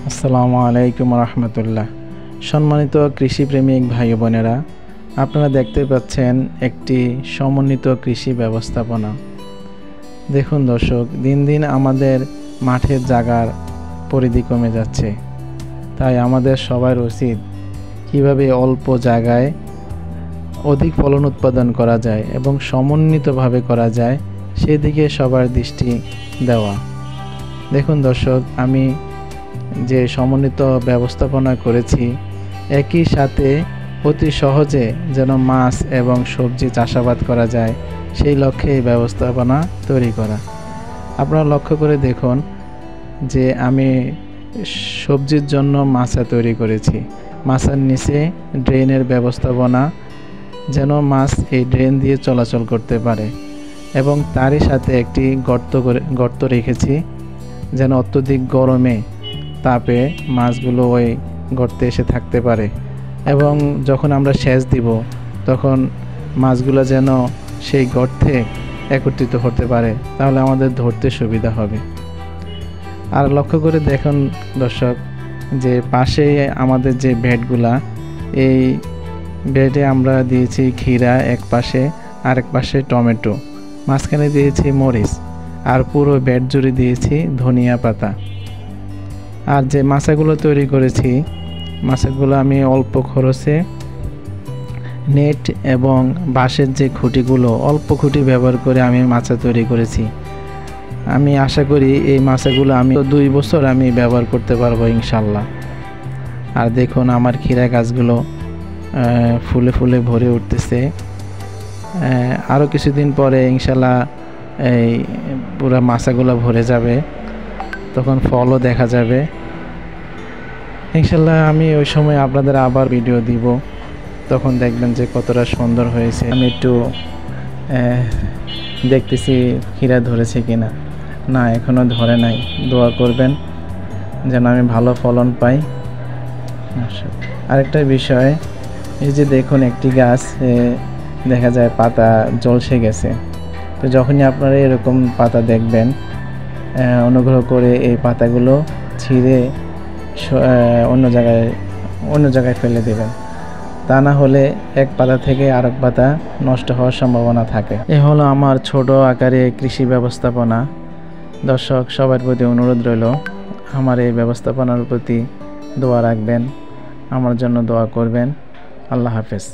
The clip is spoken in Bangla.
আসসালামু আলাইকুম রহমতুল্লাহ। সম্মানিত কৃষিপ্রেমিক ভাই বোনেরা, আপনারা দেখতে পাচ্ছেন একটি সমন্বিত কৃষি ব্যবস্থাপনা। দেখুন দর্শক, দিন দিন আমাদের মাঠের জায়গার পরিধি কমে যাচ্ছে। তাই আমাদের সবার উচিত কিভাবে অল্প জায়গায় অধিক ফলন উৎপাদন করা যায় এবং সমন্বিতভাবে করা যায় সেদিকে সবার দৃষ্টি দেওয়া। দেখুন দর্শক, আমি যে সমন্বিত ব্যবস্থাপনা করেছি, একই সাথে অতি সহজে যেন মাছ এবং সবজি চাষাবাদ করা যায় সেই লক্ষ্যে এই ব্যবস্থাপনা তৈরি করা। আপনারা লক্ষ্য করে দেখুন যে আমি সবজির জন্য মাছা তৈরি করেছি। মাছার নিচে ড্রেনের ব্যবস্থাপনা, যেন মাছ এই ড্রেন দিয়ে চলাচল করতে পারে, এবং তারই সাথে একটি গর্ত রেখেছি যেন অত্যধিক গরমে তাপে মাছগুলো ওই গর্তে এসে থাকতে পারে, এবং যখন আমরা সেচ দিব তখন মাছগুলো যেন সেই গর্তে একত্রিত হতে পারে, তাহলে আমাদের ধরতে সুবিধা হবে। আর লক্ষ্য করে দেখুন দর্শক, যে পাশে আমাদের যে বেডগুলা, এই বেডে আমরা দিয়েছি ক্ষীরা এক পাশে, আরেক পাশে টমেটো, মাঝখানে দিয়েছি মরিচ, আর পুরো বেড জুড়ে দিয়েছি ধনিয়া পাতা। আর যে মাছাগুলো তৈরি করেছি, মাছাগুলো আমি অল্প খরচে নেট এবং বাঁশের যে খুঁটিগুলো, অল্প খুঁটি ব্যবহার করে আমি মাছা তৈরি করেছি। আমি আশা করি এই মাছাগুলো আমি 2 বছর আমি ব্যবহার করতে পারবো ইনশাল্লাহ। আর দেখুন আমার ক্ষীরা গাছগুলো ফুলে ফুলে ভরে উঠতেছে। আরও কিছুদিন পরে ইনশাল্লাহ এই পুরো মাছাগুলো ভরে যাবে, তখন ফলও দেখা যাবে ইনশাল্লাহ। আমি ওই সময় আপনাদের আবার ভিডিও দিব, তখন দেখবেন যে কতটা সুন্দর হয়েছে। আমি একটু দেখতেছি ক্ষীরা ধরেছে কিনা। না, এখনও ধরে নাই। দোয়া করবেন যেন আমি ভালো ফলন পাই। আরেকটা বিষয়, এই যে দেখুন একটি গাছ দেখা যায় পাতা জলসে গেছে। তো যখনই আপনারা এরকম পাতা দেখবেন, অনুগ্রহ করে এই পাতাগুলো ছিঁড়ে অন্য জায়গায় ফেলে দেবেন। তা না হলে এক পাতা থেকে আরেক পাতা নষ্ট হওয়ার সম্ভাবনা থাকে। এ হলো আমার ছোট আকারে কৃষি ব্যবস্থাপনা। দর্শক, সবার প্রতি অনুরোধ রইল আমার এই ব্যবস্থাপনার প্রতি দোয়া রাখবেন, আমার জন্য দোয়া করবেন। আল্লাহ হাফেজ।